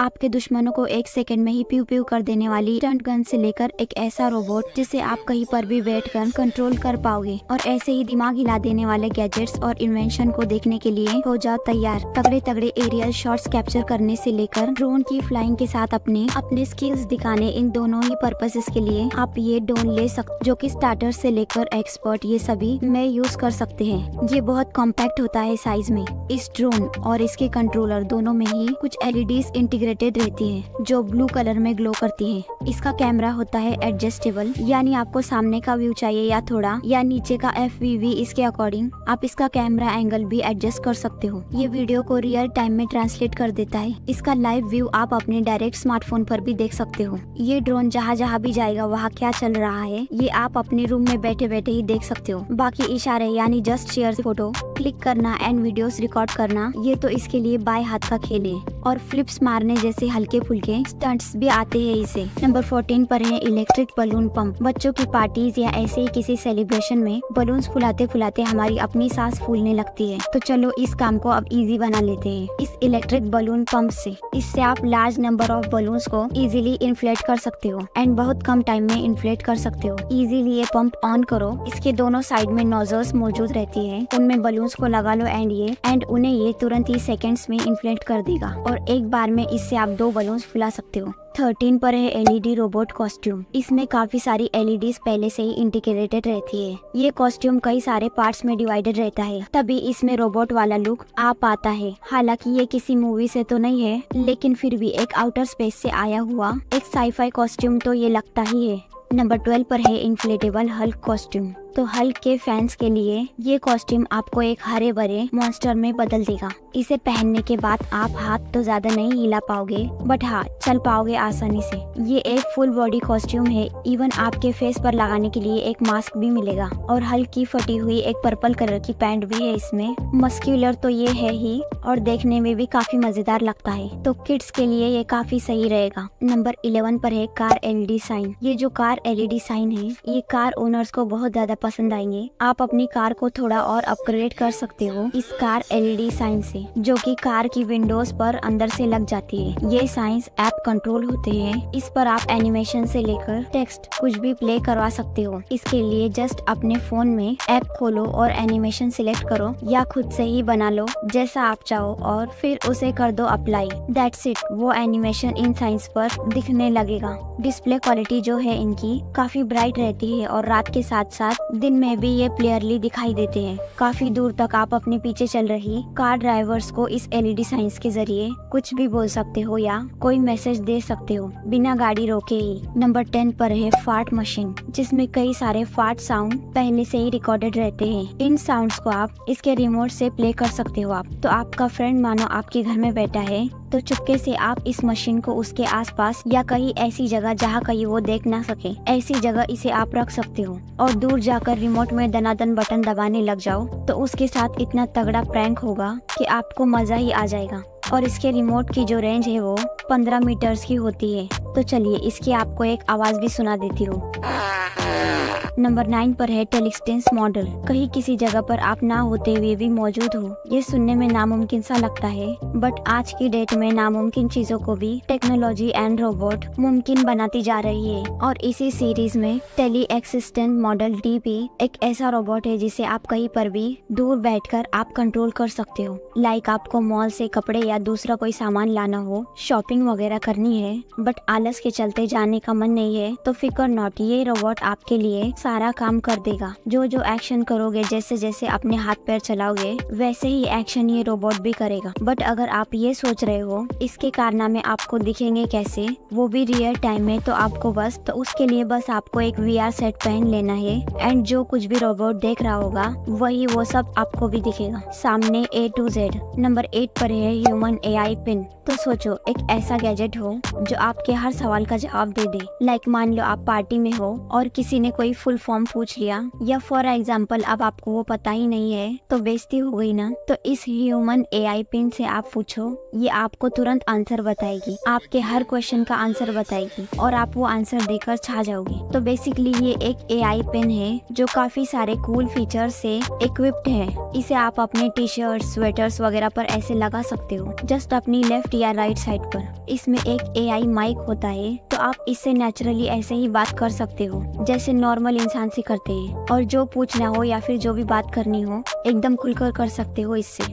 आपके दुश्मनों को एक सेकंड में ही प्यू प्यू कर देने वाली स्टंट गन से लेकर एक ऐसा रोबोट जिसे आप कहीं पर भी बैठकर कंट्रोल कर पाओगे, और ऐसे ही दिमाग हिला देने वाले गैजेट्स और इन्वेंशन को देखने के लिए हो जाओ तैयार। तगड़े तगड़े एरियल शॉट्स कैप्चर करने से लेकर ड्रोन की फ्लाइंग के साथ अपने स्किल्स दिखाने, इन दोनों ही पर्पसेस के लिए आप ये ड्रोन ले सकते, जो कि स्टार्टर से लेकर एक्सपर्ट ये सभी में यूज कर सकते हैं। ये बहुत कॉम्पैक्ट होता है साइज में। इस ड्रोन और इसके कंट्रोलर दोनों में ही कुछ एलईडीज इंटीग्रेटेड रहती हैं जो ब्लू कलर में ग्लो करती हैं। इसका कैमरा होता है एडजस्टेबल, यानी आपको सामने का व्यू चाहिए या थोड़ा या नीचे का FPV, इसके अकॉर्डिंग आप इसका कैमरा एंगल भी एडजस्ट कर सकते हो। ये वीडियो को रियल टाइम में ट्रांसलेट कर देता है। इसका लाइव व्यू आप अपने डायरेक्ट स्मार्टफोन पर भी देख सकते हो। ये ड्रोन जहाँ जहाँ भी जाएगा वहाँ क्या चल रहा है ये आप अपने रूम में बैठे बैठे ही देख सकते हो। बाकी इशारे यानी जस्ट शेयर, फोटो क्लिक करना एंड वीडियोस रिकॉर्ड करना, ये तो इसके लिए बाएं हाथ का खेल है। और फ्लिप्स मारने जैसे हल्के फुल्के स्टंट्स भी आते हैं इसे। नंबर 14 पर है इलेक्ट्रिक बलून पंप। बच्चों की पार्टीज या ऐसे ही किसी सेलिब्रेशन में बलून्स फुलाते फुलाते हमारी अपनी सांस फूलने लगती है। तो चलो इस काम को अब इजी बना लेते हैं इस इलेक्ट्रिक बलून पंप से। इससे आप लार्ज नंबर ऑफ बलून्स को इजीली इन्फ्लेट कर सकते हो एंड बहुत कम टाइम में इन्फ्लेट कर सकते हो। इजीली ये पंप ऑन करो। इसके दोनों साइड में नोजल्स मौजूद रहती है, उनमें बलून्स को लगा लो एंड उन्हें ये तुरंत ही सेकंड्स में इन्फ्लेट कर देगा, और एक बार में इससे आप 2 बलून्स फुला सकते हो। 13 पर है LED रोबोट कॉस्ट्यूम। इसमें काफी सारी LEDs पहले से ही इंटीग्रेटेड रहती है। ये कॉस्ट्यूम कई सारे पार्ट्स में डिवाइडेड रहता है, तभी इसमें रोबोट वाला लुक आ पाता है। हालांकि ये किसी मूवी से तो नहीं है, लेकिन फिर भी एक आउटर स्पेस से आया हुआ एक साईफाई कॉस्ट्यूम तो ये लगता ही है। नंबर 12 पर है इन्फ्लेटेबल हल्क कॉस्ट्यूम। तो हल्क के फैंस के लिए ये कॉस्ट्यूम आपको एक हरे भरे मॉन्स्टर में बदल देगा। इसे पहनने के बाद आप हाथ तो ज्यादा नहीं हिला पाओगे, बट हाँ चल पाओगे आसानी से। ये एक फुल बॉडी कॉस्ट्यूम है। इवन आपके फेस पर लगाने के लिए एक मास्क भी मिलेगा, और हल्क की फटी हुई एक पर्पल कलर की पैंट भी है इसमें। मस्क्यूलर तो ये है ही, और देखने में भी काफी मजेदार लगता है, तो किड्स के लिए ये काफी सही रहेगा। नंबर 11 पर है कार LED साइन। ये जो कार LED साइन है ये कार ओनर्स को बहुत ज्यादा पसंद आएंगे। आप अपनी कार को थोड़ा और अपग्रेड कर सकते हो इस कार LED साइन से, जो कि कार की विंडोज पर अंदर से लग जाती है। ये साइंस ऐप कंट्रोल होते हैं। इस पर आप एनिमेशन से लेकर टेक्स्ट कुछ भी प्ले करवा सकते हो। इसके लिए जस्ट अपने फोन में ऐप खोलो और एनिमेशन सिलेक्ट करो, या खुद से ही बना लो जैसा आप चाहो, और फिर उसे कर दो अप्लाई। दैट्स इट, वो एनिमेशन इन साइंस पर दिखने लगेगा। डिस्प्ले क्वालिटी जो है इनकी काफी ब्राइट रहती है, और रात के साथ साथ दिन में भी ये क्लियरली दिखाई देते हैं। काफी दूर तक आप अपने पीछे चल रही कार ड्राइवर्स को इस LED साइंस के जरिए कुछ भी बोल सकते हो या कोई मैसेज दे सकते हो बिना गाड़ी रोके ही। नंबर 10 पर है फार्ट मशीन, जिसमें कई सारे फार्ट साउंड पहले से ही रिकॉर्डेड रहते हैं। इन साउंड्स को आप इसके रिमोट से प्ले कर सकते हो। आप तो आपका फ्रेंड मानो आपके घर में बैठा है, तो चुपके से आप इस मशीन को उसके आसपास या कहीं ऐसी जगह जहाँ कहीं वो देख ना सके, ऐसी जगह इसे आप रख सकते हो, और दूर जाकर रिमोट में दनादन बटन दबाने लग जाओ तो उसके साथ इतना तगड़ा प्रैंक होगा कि आपको मजा ही आ जाएगा। और इसके रिमोट की जो रेंज है वो 15 मीटर्स की होती है। तो चलिए इसकी आपको एक आवाज भी सुना देती हूँ। नंबर 9 पर है टेलीस्टेंस मॉडल। कहीं किसी जगह पर आप ना होते हुए भी मौजूद हो। ये सुनने में नामुमकिन सा लगता है, बट आज की डेट में नामुमकिन चीजों को भी टेक्नोलॉजी एंड रोबोट मुमकिन बनाती जा रही है। और इसी सीरीज में टेली एक्सिस्टेंट मॉडल DP एक ऐसा रोबोट है जिसे आप कहीं पर भी दूर बैठकर आप कंट्रोल कर सकते हो। लाइक आपको मॉल से कपड़े या दूसरा कोई सामान लाना हो, शॉपिंग वगैरह करनी है, बट आलस के चलते जाने का मन नहीं है, तो फिकर नॉट, ये रोबोट आपके लिए सारा काम कर देगा। जो जो एक्शन करोगे, जैसे जैसे अपने हाथ पैर चलाओगे, वैसे ही एक्शन ये रोबोट भी करेगा। बट अगर आप ये सोच रहे हो इसके कारनामे आपको दिखेंगे कैसे, वो भी रियल टाइम में, तो आपको उसके लिए बस आपको एक VR सेट पहन लेना है, एंड जो कुछ भी रोबोट देख रहा होगा वही वो सब आपको भी दिखेगा सामने A to Z। नंबर 8 पर है ह्यूमन AI पिन। तो सोचो एक ऐसा गैजेट हो जो आपके हर सवाल का जवाब दे दे। लाइक मान लो आप पार्टी में हो और किसी ने कोई फुल फॉर्म पूछ लिया, या फॉर एग्जाम्पल अब आपको वो पता ही नहीं है तो बेइज्जती हो गई ना, तो इस ह्यूमन AI पिन से आप पूछो, ये आपको तुरंत आंसर बताएगी, आपके हर क्वेश्चन का आंसर बताएगी और आप वो आंसर देकर छा जाओगे। तो बेसिकली ये एक AI पेन है जो काफी सारे कूल फीचर्स से इक्विप्ड है। इसे आप अपने टी शर्ट, स्वेटर्स वगैरह पर ऐसे लगा सकते हो, जस्ट अपनी लेफ्ट या राइट साइड पर। इसमें एक AI माइक होता है, तो आप इससे नेचुरली ऐसे ही बात कर सकते हो जैसे नॉर्मल इंसान से करते हैं, और जो पूछना हो या फिर जो भी बात करनी हो एकदम खुलकर कर सकते हो इससे।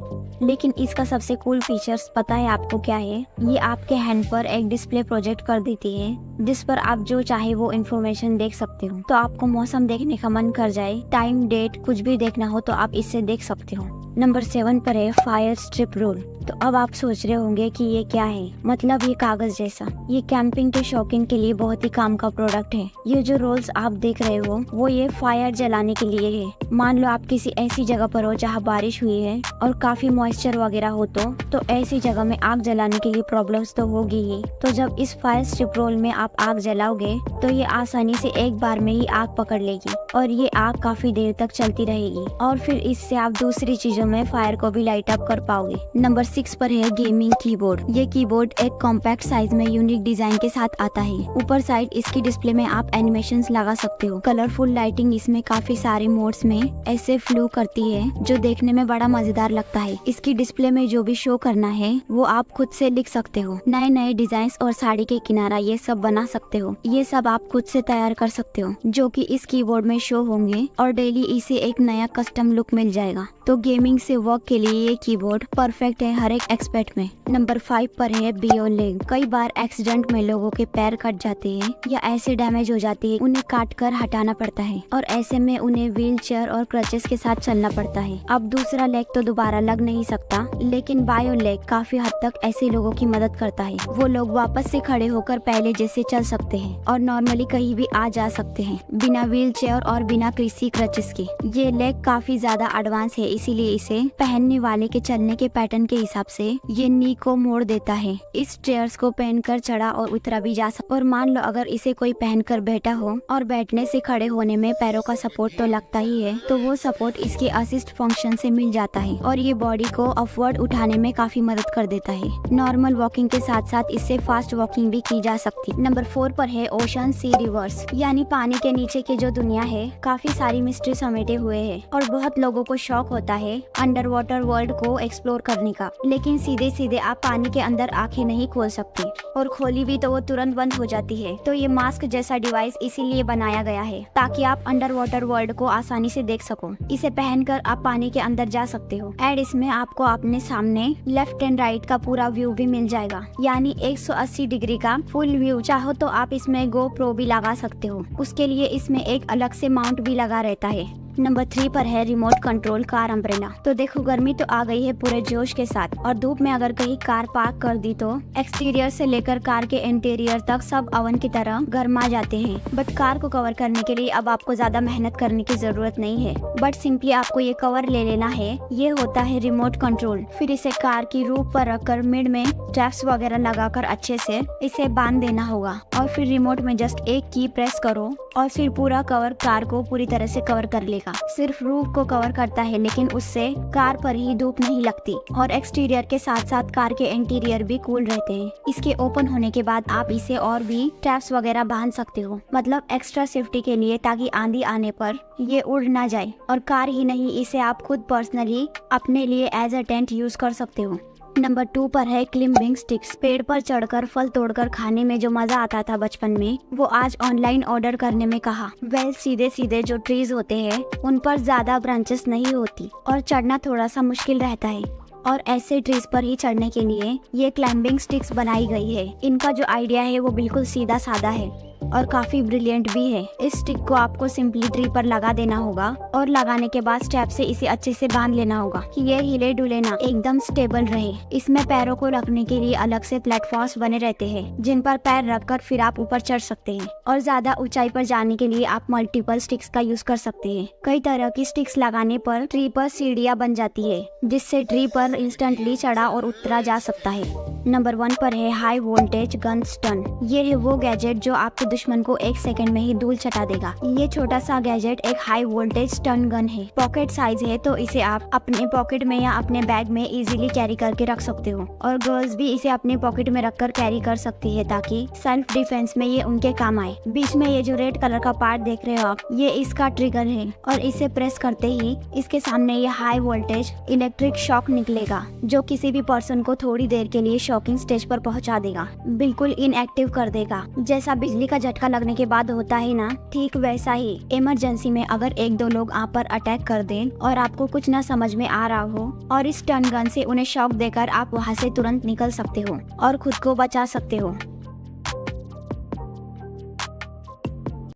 लेकिन इसका सबसे कूल फीचर्स पता है आपको क्या है? ये आपके हैंड पर एक डिस्प्ले प्रोजेक्ट कर देती है जिस पर आप जो चाहे वो इन्फॉर्मेशन देख सकते हो। तो आपको मौसम देखने का मन कर जाए, टाइम, डेट कुछ भी देखना हो तो आप इससे देख सकते हो। नंबर 7 पर है फायर स्ट्रिप रोल। तो अब आप सोच रहे होंगे कि ये क्या है, मतलब ये कागज जैसा। ये कैंपिंग के शौकीन के लिए बहुत ही काम का प्रोडक्ट है। ये जो रोल्स आप देख रहे हो वो ये फायर जलाने के लिए है। मान लो आप किसी ऐसी जगह पर हो जहाँ बारिश हुई है और काफी मॉइस्चर वगैरह हो, तो ऐसी जगह में आग जलाने के लिए प्रॉब्लम्स तो होगी ही। तो जब इस फायर स्ट्रिप रोल में आप आग जलाओगे तो ये आसानी से एक बार में ही आग पकड़ लेगी और ये आग काफी देर तक चलती रहेगी, और फिर इससे आप दूसरी चीजों में फायर को भी लाइट अप कर पाओगे। नंबर 6 पर है गेमिंग कीबोर्ड। ये कीबोर्ड एक कॉम्पैक्ट साइज में यूनिक डिजाइन के साथ आता है। ऊपर साइड इसकी डिस्प्ले में आप एनिमेशंस लगा सकते हो। कलरफुल लाइटिंग इसमें काफी सारे मोड्स में ऐसे फ्लो करती है जो देखने में बड़ा मजेदार लगता है। इसकी डिस्प्ले में जो भी शो करना है वो आप खुद से लिख सकते हो। नए नए डिजाइन और साड़ी के किनारा ये सब बना सकते हो। ये सब आप खुद से तैयार कर सकते हो जो कि इस कीबोर्ड में शो होंगे, और डेली इसे एक नया कस्टम लुक मिल जाएगा। तो गेमिंग से वर्क के लिए ये कीबोर्ड परफेक्ट है हर एक एक्सपेक्ट में। नंबर 5 पर है बियोलेग। कई बार एक्सीडेंट में लोगों के पैर कट जाते हैं या ऐसे डैमेज हो जाती है, उन्हें काट कर हटाना पड़ता है, और ऐसे में उन्हें व्हील चेयर और क्रचेस के साथ चलना पड़ता है। अब दूसरा लेग तो दोबारा लग नहीं सकता, लेकिन बायोलेग काफी हद तक ऐसे लोगों की मदद करता है। वो लोग वापस से खड़े होकर पहले जैसे चल सकते हैं और नॉर्मली कहीं भी आ जा सकते हैं बिना व्हील चेयर और बिना किसी क्रचेस के। ये लेग काफी ज्यादा एडवांस है, इसीलिए इसे पहनने वाले के चलने के पैटर्न के हिसाब से ये नी को मोड़ देता है। इस चेयर्स को पहनकर चढ़ा और उतरा भी जा सकता। और मान लो अगर इसे कोई पहनकर बैठा हो और बैठने से खड़े होने में पैरों का सपोर्ट तो लगता ही है, तो वो सपोर्ट इसके असिस्ट फंक्शन से मिल जाता है और ये बॉडी को अपवर्ड उठाने में काफी मदद कर देता है। नॉर्मल वॉकिंग के साथ साथ इससे फास्ट वॉकिंग भी की जा सकती। नंबर 4 पर है ओशन सी रिवर्स, यानी पानी के नीचे की जो दुनिया है काफी सारी मिस्ट्री समेटे हुए है, और बहुत लोगों को शौक होता है अंडर वाटर वर्ल्ड को एक्सप्लोर करने का। लेकिन सीधे सीधे आप पानी के अंदर आंखें नहीं खोल सकते, और खोली भी तो वो तुरंत बंद हो जाती है। तो ये मास्क जैसा डिवाइस इसीलिए बनाया गया है ताकि आप अंडर वाटर वर्ल्ड को आसानी से देख सको। इसे पहनकर आप पानी के अंदर जा सकते हो, एंड इसमें आपको अपने सामने लेफ्ट एंड राइट का पूरा व्यू भी मिल जाएगा, यानी 180 डिग्री का फुल व्यू। चाहो तो आप इसमें GoPro भी लगा सकते हो, उसके लिए इसमें एक अलग से माउंट भी लगा रहता है। नंबर 3 पर है रिमोट कंट्रोल कार अम्ब्रेला। तो देखो गर्मी तो आ गई है पूरे जोश के साथ, और धूप में अगर कहीं कार पार्क कर दी तो एक्सटीरियर से लेकर कार के इंटीरियर तक सब ओवन की तरह गर्मा जाते हैं। बट कार को कवर करने के लिए अब आपको ज्यादा मेहनत करने की जरूरत नहीं है, बट सिंपली आपको ये कवर ले लेना है। ये होता है रिमोट कंट्रोल। फिर इसे कार की रूफ पर रखकर मिड में स्ट्रैप्स वगैरह लगाकर अच्छे से इसे बांध देना होगा, और फिर रिमोट में जस्ट एक की प्रेस करो और फिर पूरा कवर कार को पूरी तरह से कवर कर लेगा। सिर्फ रूफ को कवर करता है, लेकिन उससे कार पर ही धूप नहीं लगती, और एक्सटीरियर के साथ साथ कार के इंटीरियर भी कूल रहते हैं। इसके ओपन होने के बाद आप इसे और भी ट्रैप्स वगैरह बांध सकते हो, मतलब एक्स्ट्रा सेफ्टी के लिए, ताकि आंधी आने पर ये उड़ ना जाए। और कार ही नहीं, इसे आप खुद पर्सनली अपने लिए एज अ टेंट यूज कर सकते हो। नंबर 2 पर है क्लिम्बिंग स्टिक्स। पेड़ पर चढ़कर फल तोड़कर खाने में जो मजा आता था बचपन में, वो आज ऑनलाइन ऑर्डर करने में कहा। सीधे सीधे जो ट्रीज होते हैं उन पर ज्यादा ब्रांचेस नहीं होती और चढ़ना थोड़ा सा मुश्किल रहता है, और ऐसे ट्रीज पर ही चढ़ने के लिए ये क्लाइंबिंग स्टिक्स बनाई गई है। इनका जो आइडिया है वो बिल्कुल सीधा साधा है और काफी ब्रिलियंट भी है। इस स्टिक को आपको सिंपली ट्री पर लगा देना होगा, और लगाने के बाद स्ट्रैप से इसे अच्छे से बांध लेना होगा कि ये हिले डुले ना, एकदम स्टेबल रहे। इसमें पैरों को रखने के लिए अलग से प्लेटफॉर्म्स बने रहते हैं जिन पर पैर रखकर फिर आप ऊपर चढ़ सकते हैं, और ज्यादा ऊंचाई पर जाने के लिए आप मल्टीपल स्टिक्स का यूज कर सकते हैं। कई तरह की स्टिक्स लगाने पर ट्री पर सीढ़ियां बन जाती है, जिससे ट्री पर इंस्टेंटली चढ़ा और उतरा जा सकता है। नंबर 1 पर है हाई वोल्टेज गन स्टन। ये है वो गैजेट जो आपके दुश्मन को 1 सेकंड में ही धूल चटा देगा। ये छोटा सा गैजेट एक हाई वोल्टेज स्टन गन है। पॉकेट साइज है तो इसे आप अपने पॉकेट में या अपने बैग में इजीली कैरी करके रख सकते हो और गर्ल्स भी इसे अपने पॉकेट में रखकर कैरी कर सकती है ताकि सेल्फ डिफेंस में ये उनके काम आए। बीच में ये जो रेड कलर का पार्ट देख रहे हो आप, ये इसका ट्रिगर है और इसे प्रेस करते ही इसके सामने ये हाई वोल्टेज इलेक्ट्रिक शॉक निकलेगा जो किसी भी पर्सन को थोड़ी देर के लिए शॉकिंग स्टेज पर पहुंचा देगा, बिल्कुल इनएक्टिव कर देगा। जैसा बिजली का झटका लगने के बाद होता है ना, ठीक वैसा ही इमरजेंसी में अगर 1-2 लोग आप पर अटैक कर दें और आपको कुछ न समझ में आ रहा हो और इस स्टन गन से उन्हें शॉक देकर आप वहां से तुरंत निकल सकते हो और खुद को बचा सकते हो।